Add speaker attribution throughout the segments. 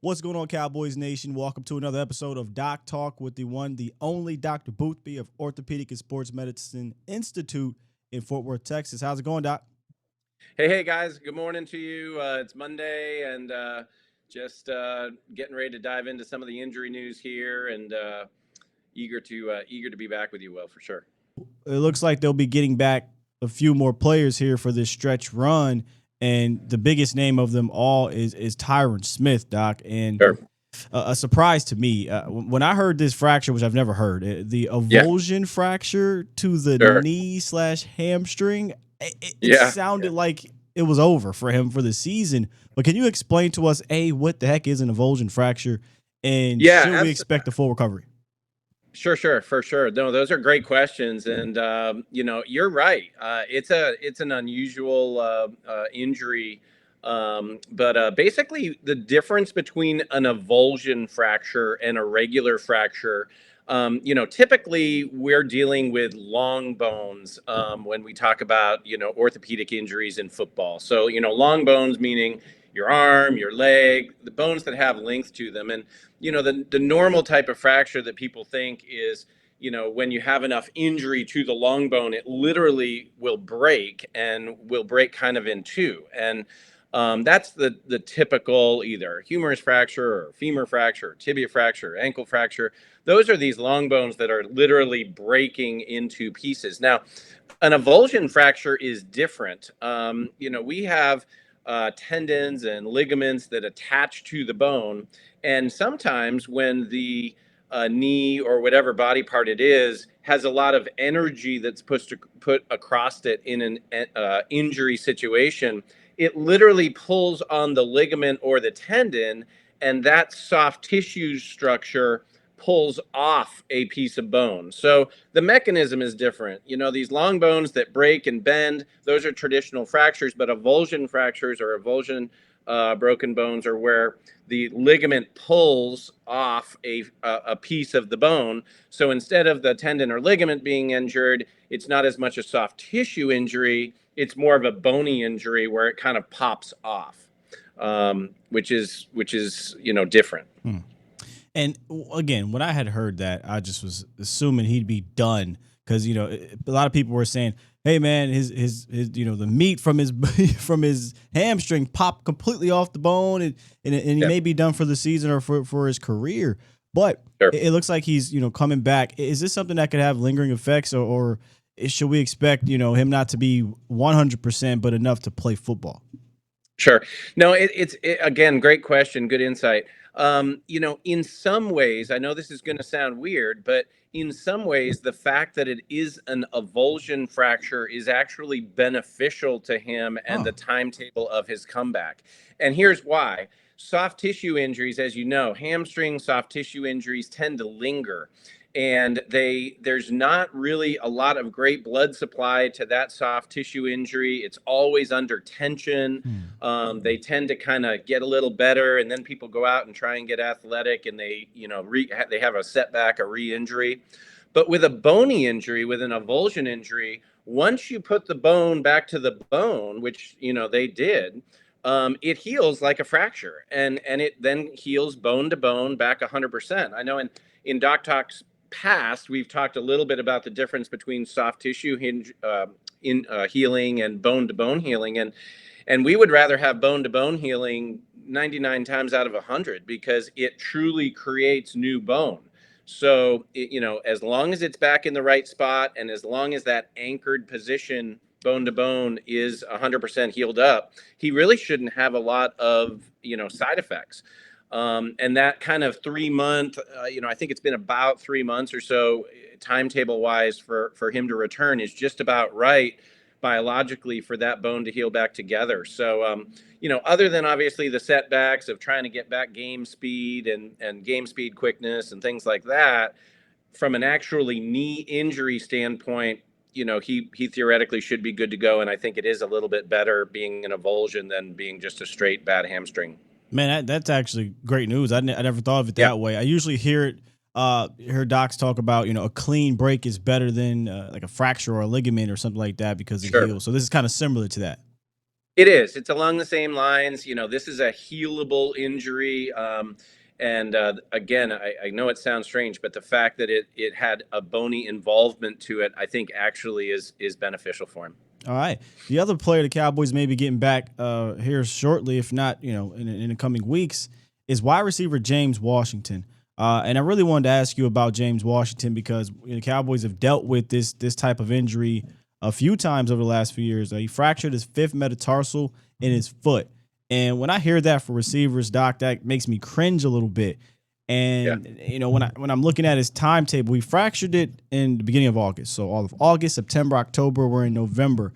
Speaker 1: What's going on, Cowboys Nation? Welcome to another episode of Doc Talk with the one, the only Dr. Boothby of Orthopedic and Sports Medicine Institute in Fort Worth, Texas. How's it going, Doc?
Speaker 2: Hey guys, good morning to you. It's Monday and just getting ready to dive into some of the injury news here and eager to be back with you, Will, for sure.
Speaker 1: It looks like they'll be getting back a few more players here for this stretch run, and the biggest name of them all is Tyron Smith, Doc. And
Speaker 2: Sure.
Speaker 1: a surprise to me when I heard this fracture, which I've never heard, the
Speaker 2: Yeah,
Speaker 1: avulsion fracture to the
Speaker 2: sure.
Speaker 1: knee/hamstring. It
Speaker 2: Yeah.
Speaker 1: sounded like it was over for him for the season. But can you explain to us, what the heck is an avulsion fracture, and
Speaker 2: Yeah,
Speaker 1: should we expect a full recovery?
Speaker 2: sure, for sure. No, those are great questions, and you're right. It's an unusual injury, but basically the difference between an avulsion fracture and a regular fracture. Typically we're dealing with long bones when we talk about orthopedic injuries in football. So long bones meaning your arm, your leg, the bones that have length to them, and the normal type of fracture that people think is when you have enough injury to the long bone, it literally will break and will break kind of in two. And that's the typical either humerus fracture or femur fracture, or tibia fracture, or ankle fracture. Those are these long bones that are literally breaking into pieces. Now, an avulsion fracture is different. We have tendons and ligaments that attach to the bone. And sometimes when the knee or whatever body part it is has a lot of energy that's put across it in an injury situation, it literally pulls on the ligament or the tendon, and that soft tissue structure pulls off a piece of bone. So the mechanism is different. These long bones that break and bend, those are traditional fractures, but avulsion fractures or avulsion broken bones are where the ligament pulls off a piece of the bone. So instead of the tendon or ligament being injured, it's not as much a soft tissue injury. It's more of a bony injury where it kind of pops off, which is different.
Speaker 1: And again, when I had heard that, I just was assuming he'd be done because a lot of people were saying, "Hey, man, his the meat from his from his hamstring popped completely off the bone, and he
Speaker 2: Yeah,
Speaker 1: may be done for the season or for his career." But
Speaker 2: sure.
Speaker 1: it looks like he's coming back. Is this something that could have lingering effects, or should we expect him not to be 100% but enough to play football?
Speaker 2: Sure. No, it's again, great question, good insight. In some ways, I know this is going to sound weird, but in some ways, the fact that it is an avulsion fracture is actually beneficial to him and the
Speaker 1: Oh,
Speaker 2: timetable of his comeback. And here's why. Soft tissue injuries, as you know, hamstring soft tissue injuries tend to linger, and there's not really a lot of great blood supply to that soft tissue injury. It's always under tension.
Speaker 1: hmm.
Speaker 2: They tend to kind of get a little better, and then people go out and try and get athletic, and they have a setback, a re-injury. But with a bony injury, with an avulsion injury, once you put the bone back to the bone, which they did, it heals like a fracture, and it then heals bone to bone back 100%. I know in Doc Talks past, we've talked a little bit about the difference between soft tissue healing and bone to bone healing, and we would rather have bone to bone healing 99 times out of 100 because it truly creates new bone. So as long as it's back in the right spot and as long as that anchored position bone to bone is 100% healed up, he really shouldn't have a lot of side effects. And that kind of 3 month, I think it's been about 3 months or so, timetable wise, for him to return is just about right biologically for that bone to heal back together. So, other than obviously the setbacks of trying to get back game speed and game speed quickness and things like that, from an actually knee injury standpoint, he theoretically should be good to go. And I think it is a little bit better being an avulsion than being just a straight bad hamstring.
Speaker 1: Man, that's actually great news. I never thought of it
Speaker 2: Yep.
Speaker 1: that way. I usually hear docs talk about, a clean break is better than like a fracture or a ligament or something like that because it
Speaker 2: Sure.
Speaker 1: heals. So this is kind of similar to that.
Speaker 2: It is. It's along the same lines. This is a healable injury. And again, I know it sounds strange, but the fact that it had a bony involvement to it, I think actually is beneficial for him.
Speaker 1: All right. The other player the Cowboys may be getting back here shortly, if not, in the coming weeks, is wide receiver James Washington. And I really wanted to ask you about James Washington because the Cowboys have dealt with this type of injury a few times over the last few years. He fractured his fifth metatarsal in his foot. And when I hear that for receivers, Doc, that makes me cringe a little bit. And when I'm looking at his timetable, he fractured it in the beginning of August. So all of August, September, October, we're in November.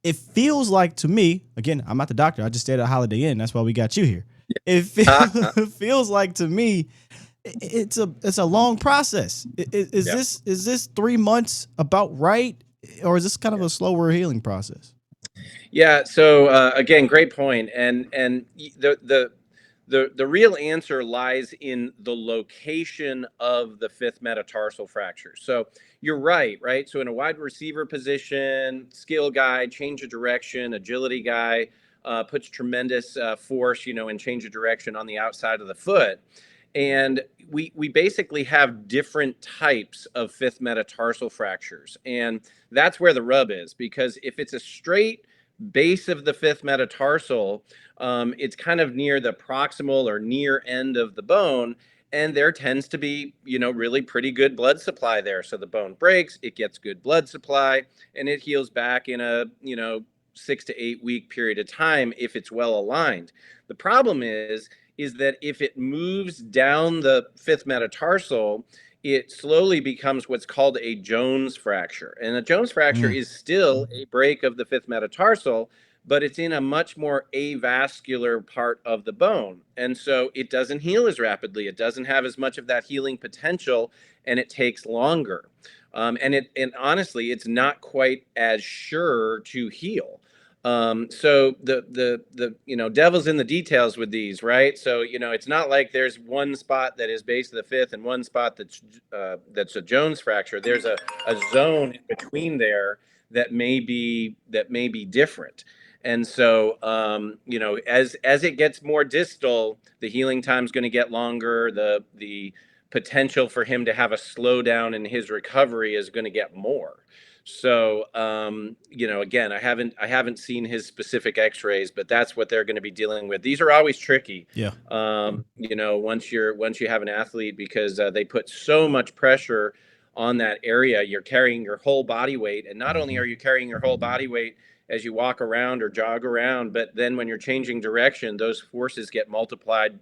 Speaker 1: It feels like to me, again, I'm not the doctor. I just stayed at Holiday Inn. That's why we got you here. It feels like to me, it's a long process. Is this 3 months about right, or is this kind of a slower healing process?
Speaker 2: Yeah. So again, great point. And the real answer lies in the location of the fifth metatarsal fracture. So you're right, right? So in a wide receiver position, skill guy, change of direction, agility guy, puts tremendous force, and change of direction on the outside of the foot. And we basically have different types of fifth metatarsal fractures. And that's where the rub is, because if it's a straight base of the fifth metatarsal, it's kind of near the proximal or near end of the bone. And there tends to be, really pretty good blood supply there. So the bone breaks, it gets good blood supply, and it heals back in a, 6 to 8 week period of time if it's well aligned. The problem is that if it moves down the fifth metatarsal, it slowly becomes what's called a Jones fracture. And a Jones fracture is still a break of the fifth metatarsal, but it's in a much more avascular part of the bone. And so it doesn't heal as rapidly. It doesn't have as much of that healing potential, and it takes longer. And honestly, it's not quite as sure to heal. So the devil's in the details with these, right? So it's not like there's one spot that is base of the fifth and one spot that's a Jones fracture. There's a zone in between there that may be different. And so as it gets more distal, the healing time is going to get longer. The potential for him to have a slowdown in his recovery is going to get more. So, again, I haven't seen his specific X-rays, but that's what they're going to be dealing with. These are always tricky.
Speaker 1: Yeah.
Speaker 2: Once you have an athlete, because they put so much pressure on that area, you're carrying your whole body weight, and not only are you carrying your whole body weight as you walk around or jog around, but then when you're changing direction, those forces get multiplied,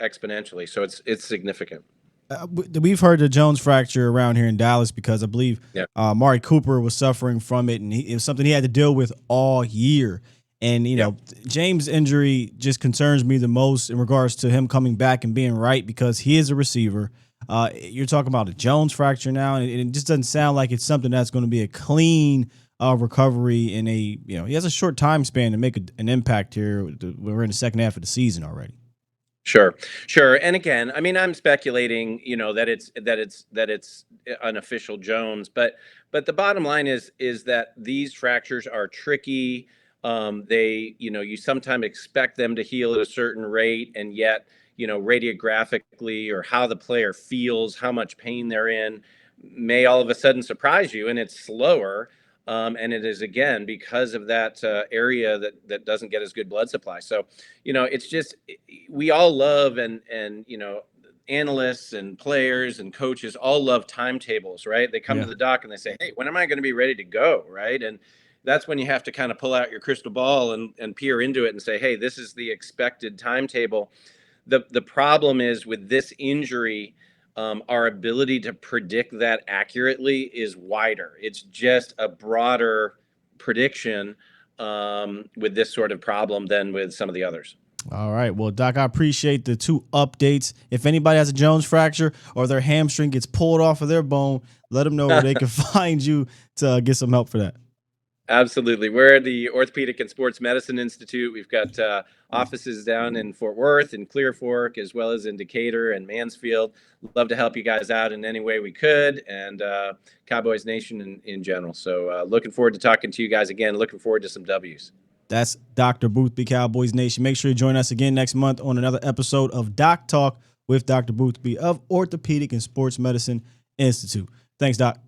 Speaker 2: exponentially. So it's significant.
Speaker 1: We've heard the Jones fracture around here in Dallas because I believe Amari Cooper was suffering from it, and it was something he had to deal with all year. And, James' injury just concerns me the most in regards to him coming back and being right, because he is a receiver. You're talking about a Jones fracture now, and it just doesn't sound like it's something that's going to be a clean recovery in a, he has a short time span to make an impact here. We're in the second half of the season already.
Speaker 2: Sure. And again, I mean, I'm speculating, that it's an official Jones, but the bottom line is that these fractures are tricky. They, you sometimes expect them to heal at a certain rate, and yet, radiographically, or how the player feels, how much pain they're in, may all of a sudden surprise you, and it's slower. And it is, again, because of that area that doesn't get as good blood supply. So, it's just, we all love, and analysts and players and coaches all love timetables, right? They come to the doc and they say, "Hey, when am I going to be ready to go?" Right? And that's when you have to kind of pull out your crystal ball and peer into it and say, "Hey, this is the expected timetable." The problem is with this injury, our ability to predict that accurately is wider. It's just a broader prediction with this sort of problem than with some of the others.
Speaker 1: All right. Well, Doc, I appreciate the two updates. If anybody has a Jones fracture or their hamstring gets pulled off of their bone, let them know where they can find you to get some help for that.
Speaker 2: Absolutely. We're the Orthopedic and Sports Medicine Institute. We've got offices down in Fort Worth and Clear Fork, as well as in Decatur and Mansfield. Love to help you guys out in any way we could, and Cowboys Nation in general. So looking forward to talking to you guys again. Looking forward to some W's.
Speaker 1: That's Dr. Boothby, Cowboys Nation. Make sure you join us again next month on another episode of Doc Talk with Dr. Boothby of Orthopedic and Sports Medicine Institute. Thanks, Doc.